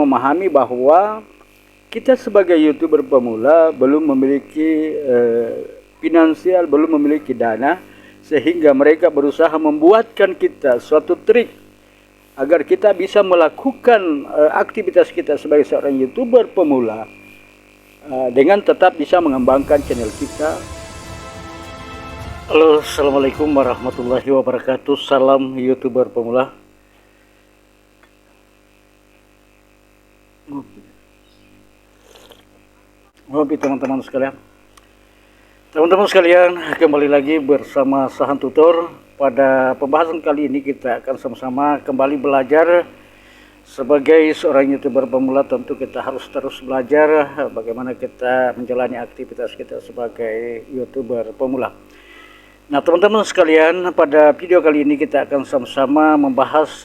memahami bahwa kita sebagai YouTuber pemula belum memiliki finansial, belum memiliki dana, sehingga mereka berusaha membuatkan kita suatu trik agar kita bisa melakukan aktivitas kita sebagai seorang YouTuber pemula dengan tetap bisa mengembangkan channel kita. Halo, assalamualaikum warahmatullahi wabarakatuh. Salam YouTuber pemula. Ngopi teman-teman sekalian. Teman-teman sekalian, kembali lagi bersama Sahan Tutor. Pada pembahasan kali ini kita akan sama-sama kembali belajar. Sebagai seorang YouTuber pemula tentu kita harus terus belajar bagaimana kita menjalani aktivitas kita sebagai YouTuber pemula. Nah teman-teman sekalian, pada video kali ini kita akan sama-sama membahas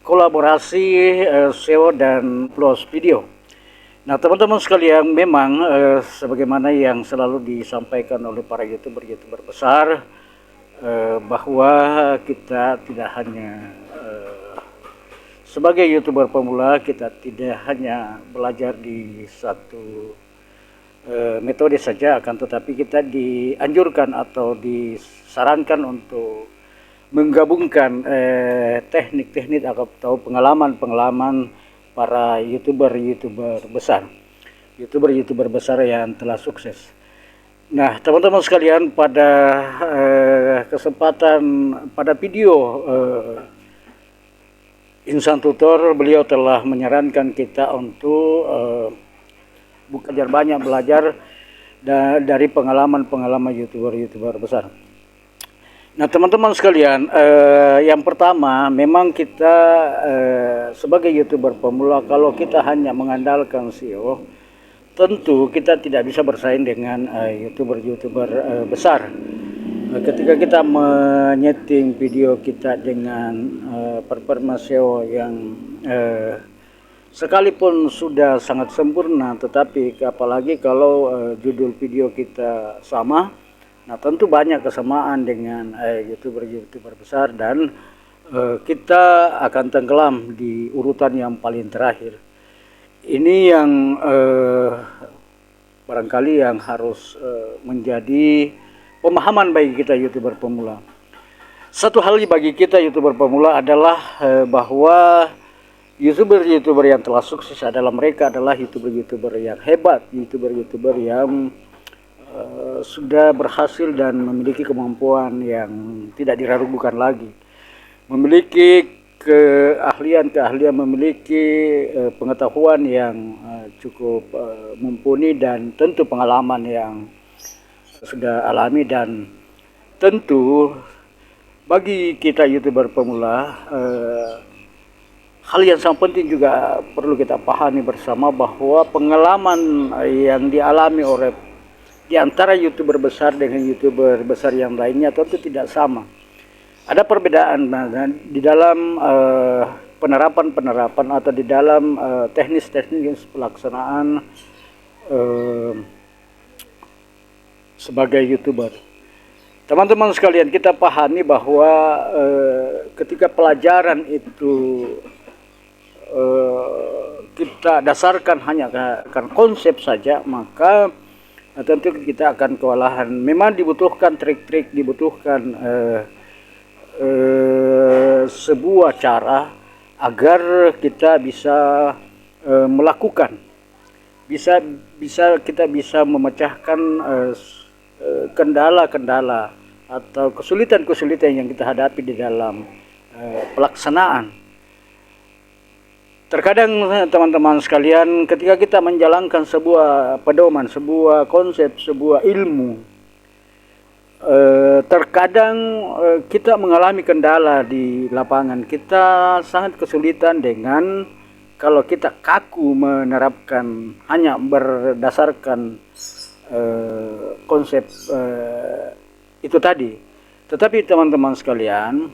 kolaborasi SEO dan plus video. Nah teman-teman sekalian, memang sebagaimana yang selalu disampaikan oleh para YouTuber besar, bahwa kita tidak hanya sebagai YouTuber pemula, kita tidak hanya belajar di satu metode saja, akan tetapi kita dianjurkan atau disarankan untuk menggabungkan teknik-teknik atau pengalaman-pengalaman para YouTuber besar yang telah sukses. Nah teman-teman sekalian, pada kesempatan pada video Insan Tutor, beliau telah menyarankan kita untuk bukan banyak belajar dari pengalaman-pengalaman YouTuber besar. Nah teman-teman sekalian, yang pertama, memang kita sebagai YouTuber pemula, kalau kita hanya mengandalkan SEO, tentu kita tidak bisa bersaing dengan YouTuber besar. Ketika kita menyeting video kita dengan performa SEO yang sekalipun sudah sangat sempurna, tetapi apalagi kalau judul video kita sama, nah tentu banyak kesamaan dengan YouTuber besar, dan kita akan tenggelam di urutan yang paling terakhir. Ini yang barangkali yang harus menjadi pemahaman bagi kita YouTuber pemula. Satu hal bagi kita YouTuber pemula adalah bahwa YouTuber yang telah sukses adalah mereka adalah YouTuber yang hebat, YouTuber yang sudah berhasil dan memiliki kemampuan yang tidak diragukan lagi, memiliki keahlian, memiliki pengetahuan yang cukup mumpuni, dan tentu pengalaman yang sudah alami. Dan tentu bagi kita YouTuber pemula, hal yang sangat penting juga perlu kita pahami bersama, bahwa pengalaman yang dialami oleh di antara YouTuber besar dengan YouTuber besar yang lainnya tentu tidak sama. Ada perbedaan di dalam penerapan atau di dalam teknis pelaksanaan sebagai YouTuber. Teman-teman sekalian, kita pahami bahwa ketika pelajaran itu kita dasarkan hanya akan konsep saja, maka tentu kita akan kewalahan. Memang dibutuhkan trik-trik, dibutuhkan sebuah cara agar kita bisa melakukan, kita bisa memecahkan kendala-kendala atau kesulitan-kesulitan yang kita hadapi di dalam pelaksanaan. Terkadang teman-teman sekalian, ketika kita menjalankan sebuah pedoman, sebuah konsep, sebuah ilmu, terkadang kita mengalami kendala di lapangan. Kita sangat kesulitan dengan kalau kita kaku menerapkan hanya berdasarkan konsep itu tadi. Tetapi teman-teman sekalian,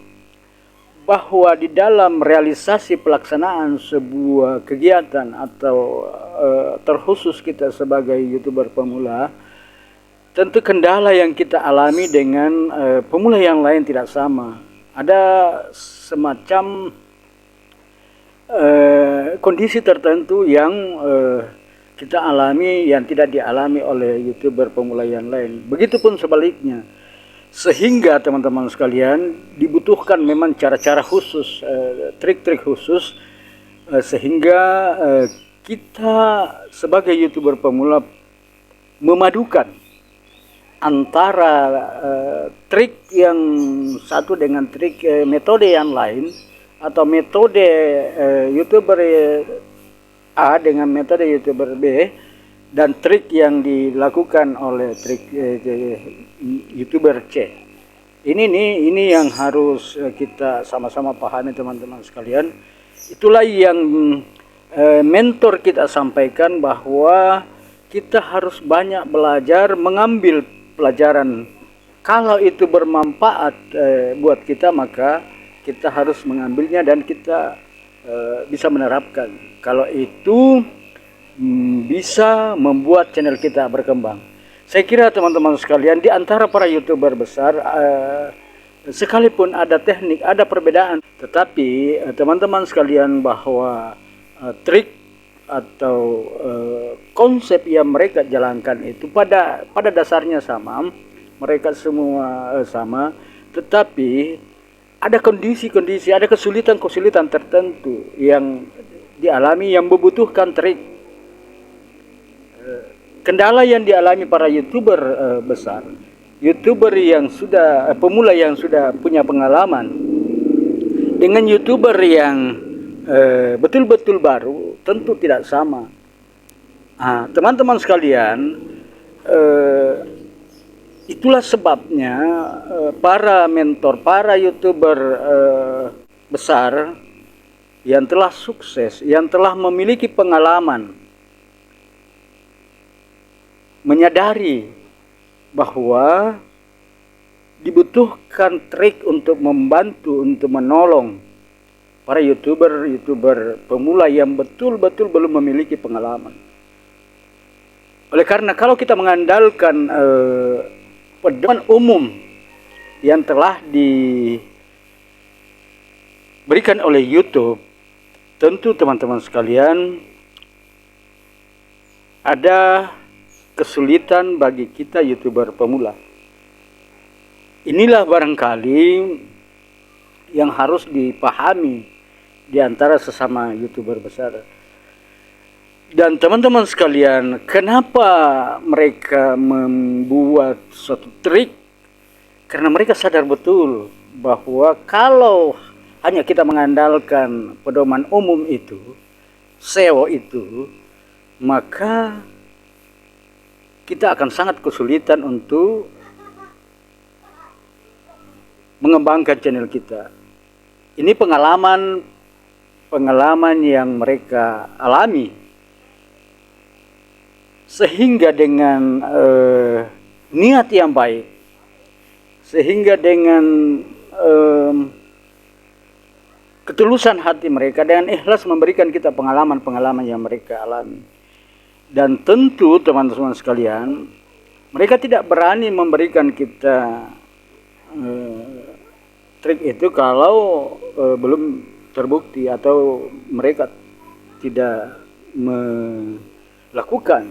bahwa di dalam realisasi pelaksanaan sebuah kegiatan atau terkhusus kita sebagai YouTuber pemula, tentu kendala yang kita alami dengan pemula yang lain tidak sama. Ada semacam kondisi tertentu yang kita alami yang tidak dialami oleh YouTuber pemula yang lain. Begitupun sebaliknya. Sehingga teman-teman sekalian dibutuhkan memang cara-cara khusus, trik-trik khusus, sehingga kita sebagai YouTuber pemula memadukan antara trik yang satu dengan trik metode yang lain, atau metode YouTuber A dengan metode YouTuber B, dan trik yang dilakukan oleh trik YouTuber C. Ini yang harus kita sama-sama pahami teman-teman sekalian. Itulah yang mentor kita sampaikan, bahwa kita harus banyak belajar, mengambil pelajaran. Kalau itu bermanfaat buat kita, maka kita harus mengambilnya dan kita bisa menerapkan. Kalau itu bisa membuat channel kita berkembang. Saya kira teman-teman sekalian, di antara para YouTuber besar, sekalipun ada teknik, ada perbedaan, tetapi teman-teman sekalian, bahwa trik atau konsep yang mereka jalankan itu pada dasarnya sama, mereka semua sama, tetapi ada kondisi-kondisi, ada kesulitan-kesulitan tertentu yang dialami yang membutuhkan trik. Kendala yang dialami para YouTuber besar, YouTuber yang sudah pemula yang sudah punya pengalaman, dengan YouTuber yang betul-betul baru, tentu tidak sama. Teman-teman sekalian, itulah sebabnya para mentor, para YouTuber besar yang telah sukses, yang telah memiliki pengalaman, menyadari bahwa dibutuhkan trik untuk membantu, untuk menolong para YouTuber pemula yang betul-betul belum memiliki pengalaman. Oleh karena kalau kita mengandalkan pedoman umum yang telah diberikan oleh YouTube, tentu teman-teman sekalian ada kesulitan bagi kita YouTuber pemula. Inilah barangkali yang harus dipahami di antara sesama YouTuber besar. Dan teman-teman sekalian, kenapa mereka membuat suatu trik? Karena mereka sadar betul bahwa kalau hanya kita mengandalkan pedoman umum itu, SEO itu, maka kita akan sangat kesulitan untuk mengembangkan channel kita. Ini pengalaman yang mereka alami, sehingga dengan niat yang baik, sehingga dengan ketulusan hati mereka, dengan ikhlas memberikan kita pengalaman-pengalaman yang mereka alami. Dan tentu teman-teman sekalian, mereka tidak berani memberikan kita trik itu kalau belum terbukti atau mereka tidak melakukan.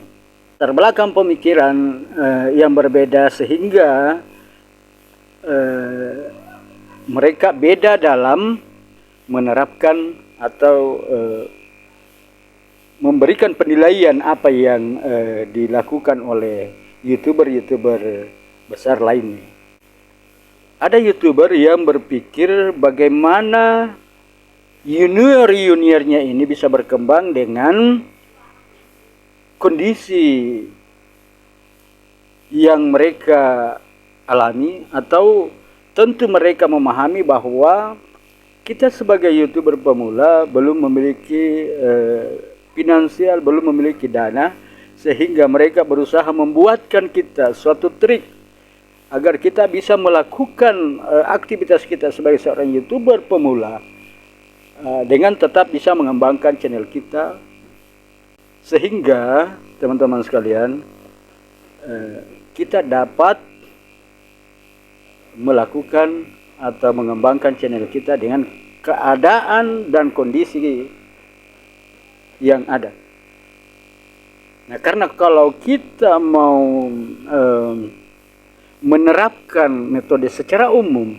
Terbelakang pemikiran yang berbeda, sehingga mereka beda dalam menerapkan atau memberikan penilaian apa yang dilakukan oleh YouTuber besar lainnya. Ada YouTuber yang berpikir bagaimana juniornya ini bisa berkembang dengan kondisi yang mereka alami, atau tentu mereka memahami bahwa kita sebagai YouTuber pemula belum memiliki finansial, belum memiliki dana, sehingga mereka berusaha membuatkan kita suatu trik agar kita bisa melakukan aktivitas kita sebagai seorang YouTuber pemula dengan tetap bisa mengembangkan channel kita, sehingga teman-teman sekalian kita dapat melakukan atau mengembangkan channel kita dengan keadaan dan kondisi yang ada. Nah, karena kalau kita mau menerapkan metode secara umum,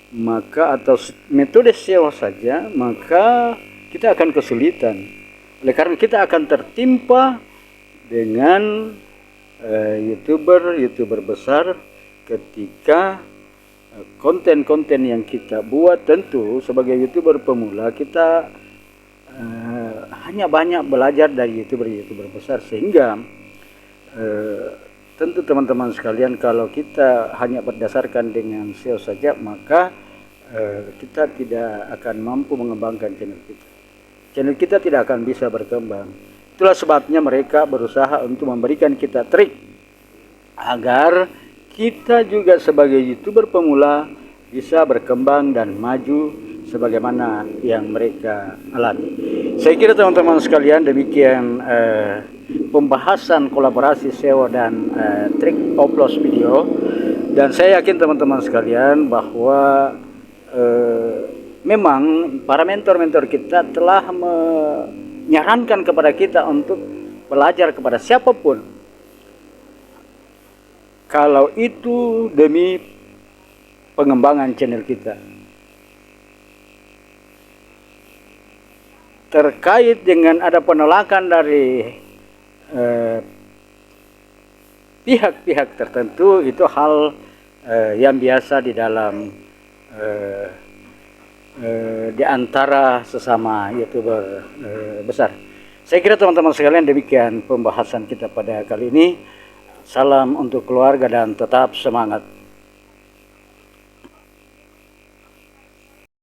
maka atau metode SEO saja, maka kita akan kesulitan. Oleh karena kita akan tertimpa dengan YouTuber besar ketika konten-konten yang kita buat. Tentu sebagai YouTuber pemula kita hanya banyak belajar dari YouTuber besar, sehingga tentu teman-teman sekalian, kalau kita hanya berdasarkan dengan SEO saja, maka kita tidak akan mampu mengembangkan channel kita. Channel kita tidak akan bisa berkembang. Itulah sebabnya mereka berusaha untuk memberikan kita trik agar kita juga sebagai YouTuber pemula bisa berkembang dan maju sebagaimana yang mereka alami. Saya kira teman-teman sekalian, demikian pembahasan kolaborasi SEO dan trik upload video. Dan saya yakin teman-teman sekalian bahwa memang para mentor-mentor kita telah menyarankan kepada kita untuk belajar kepada siapapun, kalau itu demi pengembangan channel kita. Terkait dengan ada penolakan dari pihak-pihak tertentu, itu hal yang biasa di dalam di antara sesama YouTuber besar. Saya kira teman-teman sekalian, demikian pembahasan kita pada kali ini. Salam untuk keluarga dan tetap semangat.